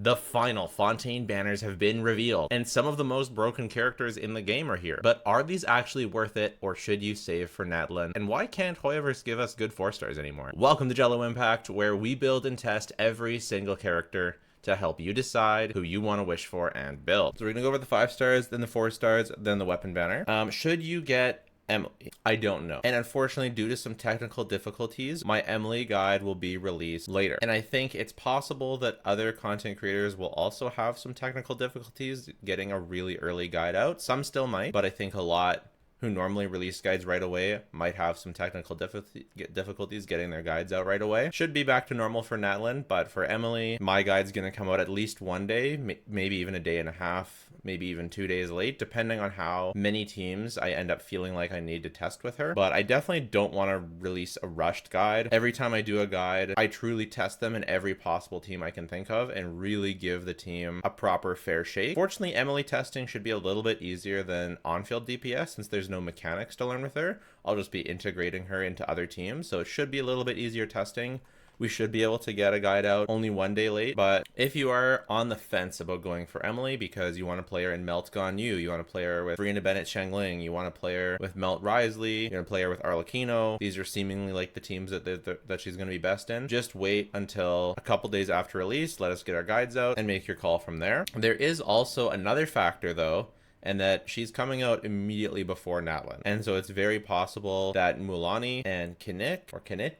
The final Fontaine banners have been revealed, and some of the most broken characters in the game are here. But are these actually worth it, or should you save for Natlan? And why can't Hoyoverse give us good 4-stars anymore? Welcome to Jello Impact, where we build and test every single character to help you decide who you want to wish for and build. So we're gonna go over the 5 stars, then the 4 stars, then the weapon banner. Should you get Emilie? I don't know. And unfortunately, due to some technical difficulties, my Emilie guide will be released later. And I think it's possible that other content creators will also have some technical difficulties getting a really early guide out. Some still might, but I think a lot who normally release guides right away might have some technical difficulties getting their guides out right away. Should be back to normal for Natlan, but for Emilie, my guide's gonna come out at least one day, maybe even a day and a half, maybe even 2 days late, depending on how many teams I end up feeling like I need to test with her. But I definitely don't want to release a rushed guide. Every time I do a guide, I truly test them in every possible team I can think of and really give the team a proper fair shake. Fortunately, Emilie testing should be a little bit easier than on-field DPS since there's no mechanics to learn with her. I'll just be integrating her into other teams, so it should be a little bit easier testing. We should be able to get a guide out only one day late. But if you are on the fence about going for Emilie because you want to play her in Melt Gone you want to play her with Farina Bennett Shengling, you want to play her with Melt Risley, you're going to play her with Arlecchino, these are seemingly like the teams that she's going to be best in, just wait until a couple days after release, let us get our guides out and make your call from there. There is also another factor though, and that she's coming out immediately before Natlan. And so it's very possible that Mulani and Kinich,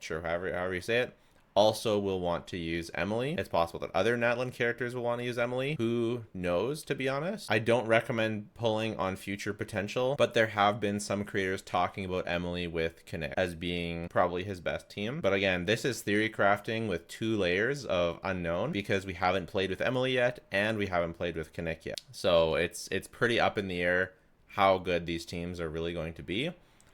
or however you say it, also will want to use Emilie. It's possible that other Natlan characters will want to use Emilie. Who knows, to be honest? I don't recommend pulling on future potential, but there have been some creators talking about Emilie with Kinich as being probably his best team. But again, this is theory crafting with 2 layers of unknown because we haven't played with Emilie yet and we haven't played with Kinich yet. So it's pretty up in the air how good these teams are really going to be.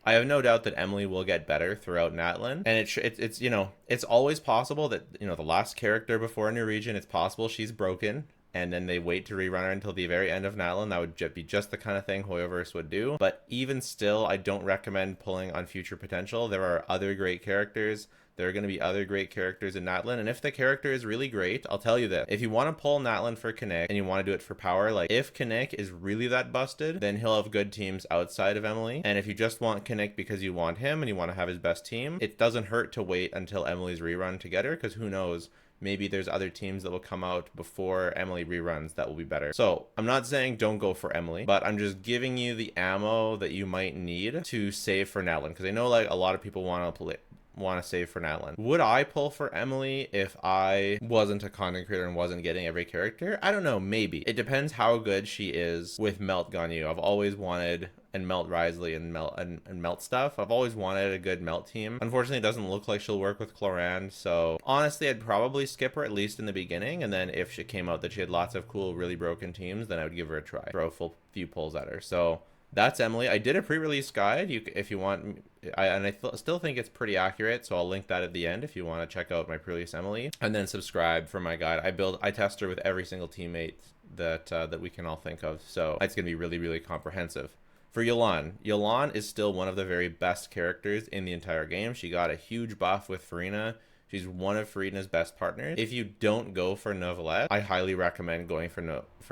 I have no doubt that Emilie will get better throughout Natlan, and it's you know, it's always possible that, you know, the last character before a new region, it's possible she's broken and then they wait to rerun her until the very end of Natlan. That would be just the kind of thing Hoyoverse would do. But even still, I don't recommend pulling on future potential. There are other great characters. There are going to be other great characters in Natlan, and if the character is really great, I'll tell you this. If you want to pull Natlan for Kinich and you want to do it for power, like if Kinich is really that busted, then he'll have good teams outside of Emilie. And if you just want Kinich because you want him and you want to have his best team, it doesn't hurt to wait until Emilie's rerun to get her, because who knows, maybe there's other teams that will come out before Emilie reruns that will be better. So I'm not saying don't go for Emilie, but I'm just giving you the ammo that you might need to save for Natlan, because I know like a lot of people want to save for Natlan. Would I pull for Emilie if I wasn't a content creator and wasn't getting every character? I don't know, maybe. It depends how good she is with Melt Ganyu. I've always wanted, and Melt Risley and Melt stuff. I've always wanted a good Melt team. Unfortunately, it doesn't look like she'll work with Cloran, so honestly, I'd probably skip her at least in the beginning, and then if she came out that she had lots of cool, really broken teams, then I would give her a try. Throw a full few pulls at her. So that's Emilie. I did a pre-release guide. If you want, I still think it's pretty accurate, so I'll link that at the end if you want to check out my pre-release Emilie, and then subscribe for my guide. I test her with every single teammate that we can all think of, so it's gonna be really, really comprehensive. For Yelan is still one of the very best characters in the entire game. She got a huge buff with Farina. She's one of Farina's best partners. If you don't go for Novelette, I highly recommend going for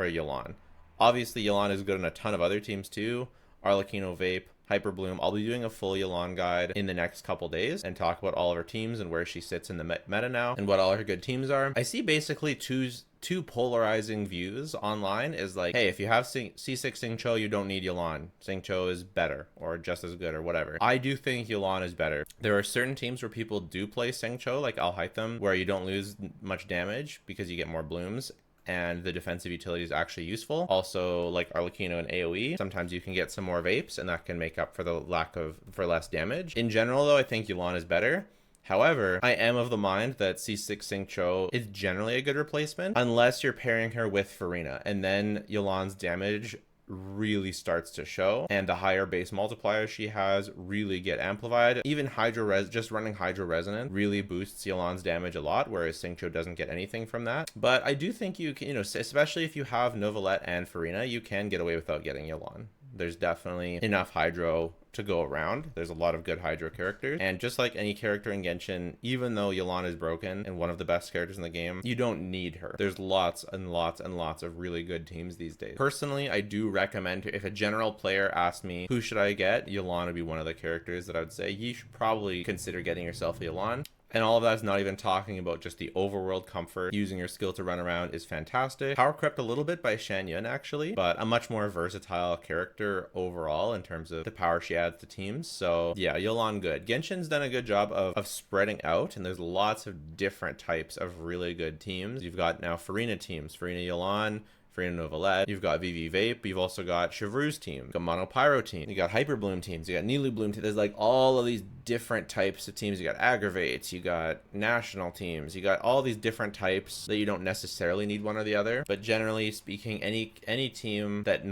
Yelan. Obviously, Yelan is good on a ton of other teams too. Arlecchino, Vape, Hyperbloom. I'll be doing a full Yelan guide in the next couple days and talk about all of her teams and where she sits in the meta now and what all her good teams are. I see basically two polarizing views online is like, hey, if you have C6 Xingqiu, you don't need Yelan. Xingqiu is better or just as good or whatever. I do think Yelan is better. There are certain teams where people do play Xingqiu, like Alhaitham, where you don't lose much damage because you get more blooms and the defensive utility is actually useful. Also, like Arlecchino and AoE, sometimes you can get some more vapes and that can make up for the for less damage. In general though, I think Yelan is better. However, I am of the mind that C6 Xingqiu is generally a good replacement unless you're pairing her with Farina, and then Yelan's damage really starts to show and the higher base multipliers she has really get amplified. Even just running Hydro Resonant really boosts Yelan's damage a lot, whereas Xingqiu doesn't get anything from that. But I do think you can, especially if you have Novelette and Farina, you can get away without getting Yelan. There's definitely enough Hydro to go around. There's a lot of good Hydro characters, and just like any character in Genshin, even though Yelan is broken and one of the best characters in the game, you don't need her. There's lots and lots and lots of really good teams these days. Personally, I do recommend, if a general player asked me who should I get, Yelan would be one of the characters that I would say you should probably consider getting yourself Yelan. And all of that's not even talking about just the overworld comfort. Using your skill to run around is fantastic. Power crept a little bit by Shenhe actually, but a much more versatile character overall in terms of the power she adds to teams. So yeah, Yelan good. Genshin's done a good job of spreading out, and there's lots of different types of really good teams. You've got now Farina teams, Farina Yelan, Farina Novelette, you've got VV Vape, you've also got Chevreuse team, you've got Mono Pyro team, you got Hyper Bloom teams, you got Nilou Bloom teams. There's like all of these different types of teams. You got Aggravates, you got national teams, you got all these different types that you don't necessarily need one or the other, but generally speaking, any team that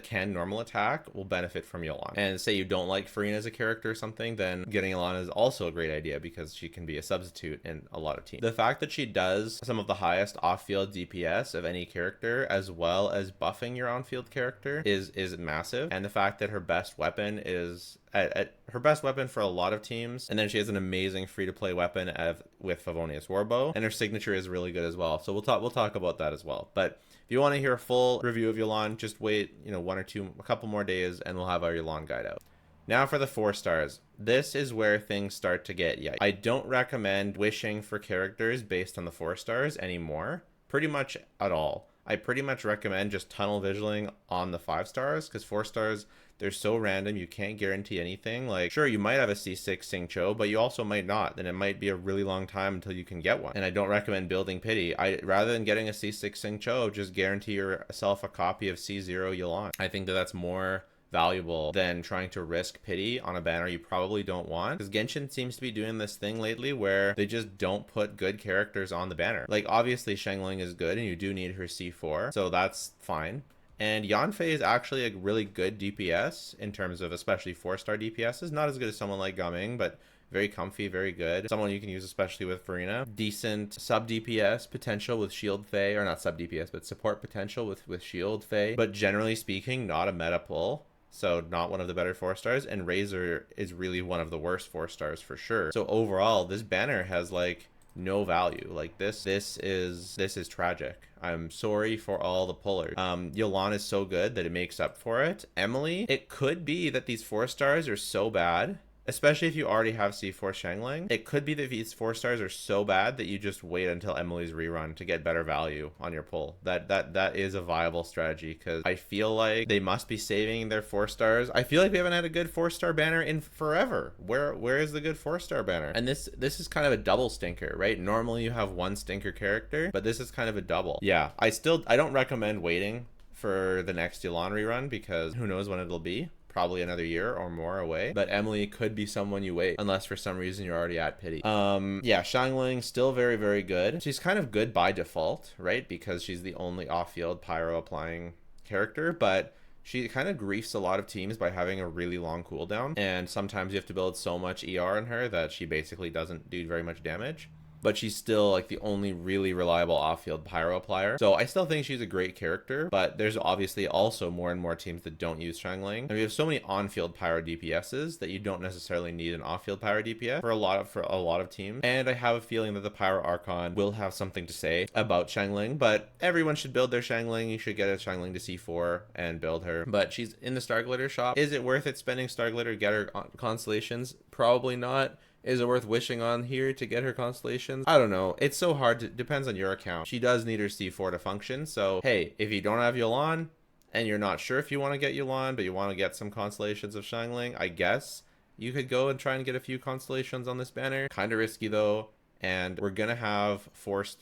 can normal attack will benefit from Yelan. And say you don't like Farina as a character or something, then getting Yelan is also a great idea because she can be a substitute in a lot of teams. The fact that she does some of the highest off-field DPS of any character, as well as buffing your on-field character, is massive. And the fact that her best weapon is at her best weapon for a lot of teams, and then she has an amazing free-to-play weapon with Favonius Warbow, and her signature is really good as well. So we'll talk about that as well. But if you want to hear a full review of Yelan, just wait, a couple more days, and we'll have our Yelan guide out. Now for the 4 stars. This is where things start to get yikes. I don't recommend wishing for characters based on the 4 stars anymore, pretty much at all. I pretty much recommend just tunnel visualing on the 5 stars, because 4 stars, they're so random, you can't guarantee anything. Like, sure, you might have a C6 Xingqiu, but you also might not. Then it might be a really long time until you can get one. And I don't recommend building pity. Rather than getting a C6 Xingqiu, just guarantee yourself a copy of C0 Yelan. I think that's more valuable than trying to risk pity on a banner you probably don't want, because Genshin seems to be doing this thing lately where they just don't put good characters on the banner. Like, obviously Xiangling is good and you do need her C4, so that's fine. And Yanfei is actually a really good DPS in terms of especially 4-star DPS. Is not as good as someone like Gaming, but very comfy, very good. Someone you can use especially with Farina. Decent sub DPS potential with Shield Fae, or not sub DPS, but support potential with Shield Fae. But generally speaking, not a meta pull. So not one of the better 4 stars, and Razor is really one of the worst 4 stars for sure. So overall, this banner has like no value. Like this is tragic. I'm sorry for all the pullers. Yelan is so good that it makes up for it. Emilie, it could be that these 4 stars are so bad, especially if you already have C4 Xiangling. It could be that these 4 stars are so bad that you just wait until Emilie's rerun to get better value on your pull. That is a viable strategy, because I feel like they must be saving their 4 stars. I feel like we haven't had a good 4-star banner in forever. Where is the good 4-star banner? And this is kind of a double stinker, right? Normally you have 1 stinker character, but this is kind of a double. Yeah, I don't recommend waiting for the next Yelan rerun, because who knows when it'll be. Probably another year or more away, but Emilie could be someone you wait, unless for some reason you're already at pity. Yeah, Xiangling still very, very good. She's kind of good by default, right? Because she's the only off-field pyro applying character, but she kind of griefs a lot of teams by having a really long cooldown, and sometimes you have to build so much ER in her that she basically doesn't do very much damage. But she's still like the only really reliable off-field pyro applier. So I still think she's a great character, but there's obviously also more and more teams that don't use Xiangling. And we have so many on-field pyro DPSs that you don't necessarily need an off-field pyro DPS for a lot of teams. And I have a feeling that the Pyro Archon will have something to say about Xiangling, but everyone should build their Xiangling. You should get a Xiangling to C4 and build her. But she's in the Star Glitter shop. Is it worth it spending Star Glitter to get her constellations? Probably not. Is it worth wishing on here to get her constellations? I don't know. It's so hard. Depends on your account. She does need her C4 to function. So, hey, if you don't have Yelan and you're not sure if you want to get Yelan, but you want to get some constellations of Xiangling, I guess you could go and try and get a few constellations on this banner. Kind of risky though. And we're going to have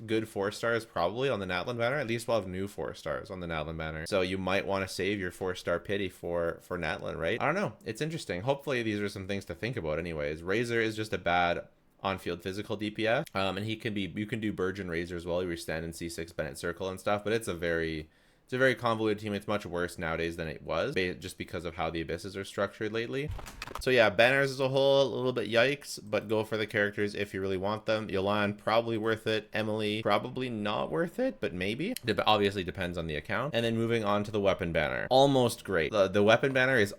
good 4 stars probably on the Natlan banner. At least we'll have new 4 stars on the Natlan banner. So you might want to save your 4-star pity for Natlan, right? I don't know. It's interesting. Hopefully these are some things to think about anyways. Razor is just a bad on-field physical DPS. And you can do Burgeon Razor as well. You stand in C6 Bennett Circle and stuff. But it's a very It's a very convoluted team. It's much worse nowadays than it was, just because of how the abysses are structured lately. So yeah, banners as a whole, a little bit yikes, but go for the characters if you really want them. Yelan, probably worth it. Emilie, probably not worth it, but maybe. It obviously depends on the account. And then moving on to the weapon banner. Almost great. The weapon banner is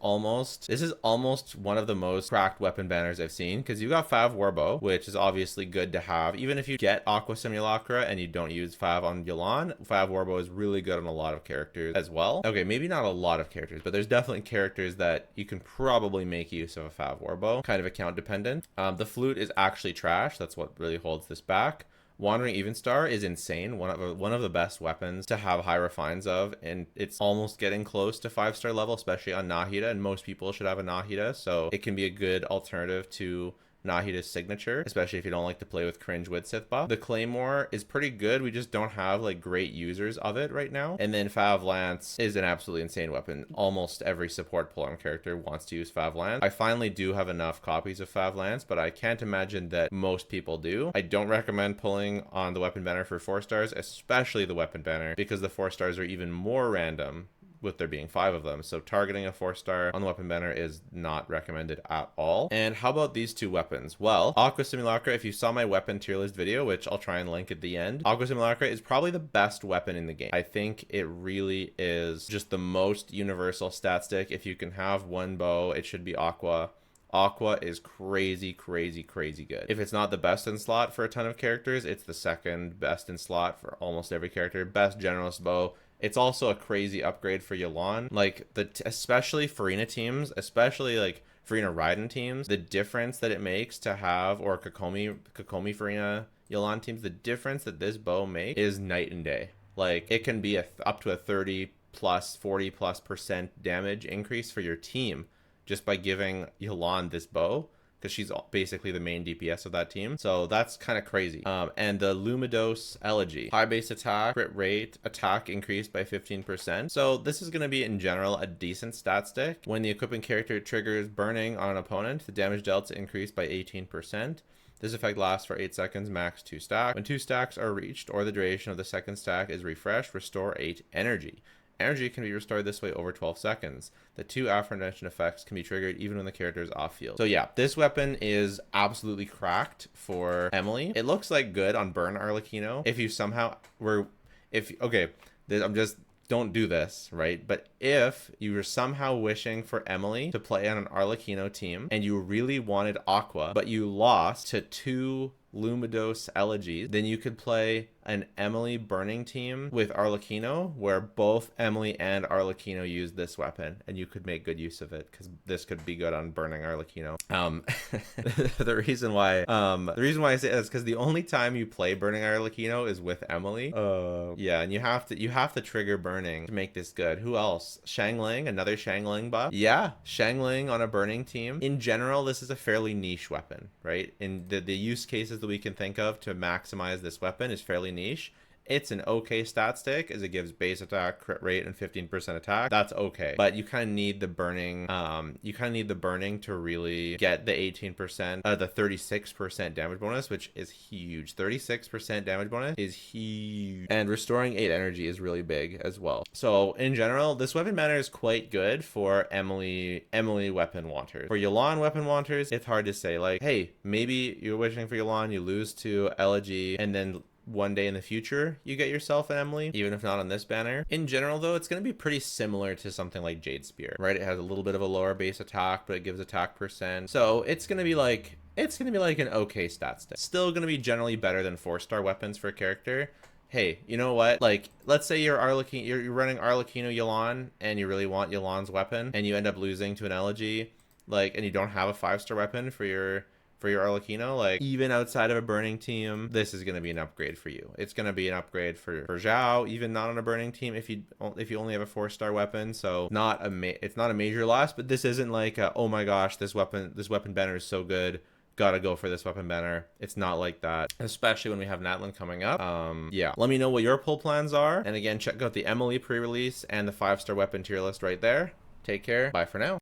this is almost one of the most cracked weapon banners I've seen, because you got Fav Warbow, which is obviously good to have. Even if you get Aqua Simulacra and you don't use Fav on Yelan, Fav Warbow is really good on a lot of characters as well. Okay, maybe not a lot of characters, but there's definitely characters that you can probably make use of a Fav Warbow, kind of account dependent. The flute is actually trash. That's what really holds this back. Wandering Evenstar is insane. One of the best weapons to have high refines of, and it's almost getting close to 5-star level, especially on Nahida, and most people should have a Nahida, so it can be a good alternative to Nahida's signature, especially if you don't like to play with cringe with Sith buff. The Claymore is pretty good. We just don't have like great users of it right now. And then Fav Lance is an absolutely insane weapon. Almost every support polearm character wants to use Fav Lance. I finally do have enough copies of Fav Lance, but I can't imagine that most people do. I don't recommend pulling on the weapon banner for 4 stars, especially the weapon banner, because the 4 stars are even more random, with there being 5 of them. So targeting a 4-star on the weapon banner is not recommended at all. And how about these 2 weapons? Well, Aqua Simulacra, if you saw my weapon tier list video, which I'll try and link at the end, Aqua Simulacra is probably the best weapon in the game. I think it really is just the most universal stat stick. If you can have one bow, it should be Aqua. Aqua is crazy good. If it's not the best in slot for a ton of characters, it's the second best in slot for almost every character. Best generalist bow. It's also a crazy upgrade for Yelan. Like, especially Farina teams, especially like Farina Raiden teams, the difference that it makes to have, or Kokomi Farina Yelan teams, the difference that this bow makes is night and day. Like, it can be up to a 30 plus, 40+% damage increase for your team just by giving Yelan this bow, because she's basically the main DPS of that team. So that's kind of crazy. And the Lumidos Elegy. High base attack, crit rate, attack increased by 15%. So this is going to be, in general, a decent stat stick. When the equipping character triggers burning on an opponent, the damage dealt increased by 18%. This effect lasts for 8 seconds, max 2 stacks. When 2 stacks are reached, or the duration of the second stack is refreshed, restore 8 energy. Energy can be restored this way over 12 seconds. The 2 aforementioned effects can be triggered even when the character is off field. So yeah, this weapon is absolutely cracked for Emilie. It looks like good on Burn Arlecchino. If you somehow don't do this, right? But if you were somehow wishing for Emilie to play on an Arlecchino team and you really wanted Aqua, but you lost to 2 Lumidos Elegies, then you could play an Emilie burning team with Arlecchino, where both Emilie and Arlecchino use this weapon, and you could make good use of it, because this could be good on burning Arlecchino. The reason why I say that is because the only time you play burning Arlecchino is with Emilie. Yeah, and you have to trigger burning to make this good. Who else? Xiangling, another Xiangling buff. Yeah, Xiangling on a burning team. In general, this is a fairly niche weapon, right? In the use cases that we can think of to maximize this weapon is fairly niche. It's an okay stat stick, as it gives base attack, crit rate, and 15% attack. That's okay, but you kind of need the burning. You kind of need the burning to really get the 18%, the 36% damage bonus, which is huge. 36% damage bonus is huge, and restoring 8 energy is really big as well. So in general, this weapon banner is quite good for Emilie weapon wanters. For Yelan weapon wanters, it's hard to say. Like, hey, maybe you're wishing for Yelan, you lose to Elegy, and then one day in the future you get yourself an Emilie, even if not on this banner. In general though, it's going to be pretty similar to something like Jade Spear, right? It has a little bit of a lower base attack, but it gives attack percent, so it's going to be like an okay stat stick. Still going to be generally better than 4-star weapons for a character. Hey, you know what? Like, let's say you're running Arlecchino Yelan and you really want Yelan's weapon, and you end up losing to an Elegy, like, and you don't have a 5-star weapon for your Arlecchino. Like, even outside of a burning team, this is going to be an upgrade for you. It's going to be an upgrade for Zhao, even not on a burning team, if you only have a 4-star weapon. So it's not a major loss, but this isn't like oh my gosh, this weapon banner is so good, gotta go for this weapon banner. It's not like that, especially when we have Natlan coming up. Yeah, let me know what your pull plans are, and again, check out the Emilie pre-release and the 5-star weapon tier list right there. Take care, bye for now.